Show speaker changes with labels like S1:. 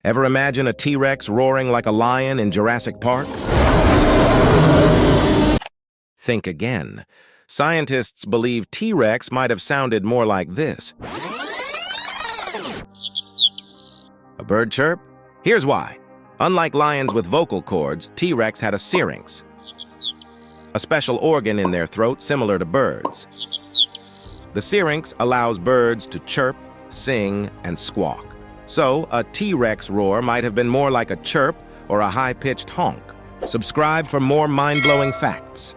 S1: Ever imagine a T-Rex roaring like a lion in Jurassic Park? Think again. Scientists believe T-Rex might have sounded more like this. A bird chirp? Here's why. Unlike lions with vocal cords, T-Rex had a syrinx, a special organ in their throat similar to birds. The syrinx allows birds to chirp, sing, and squawk. So, a T-Rex roar might have been more like a chirp or a high-pitched honk. Subscribe for more mind-blowing facts.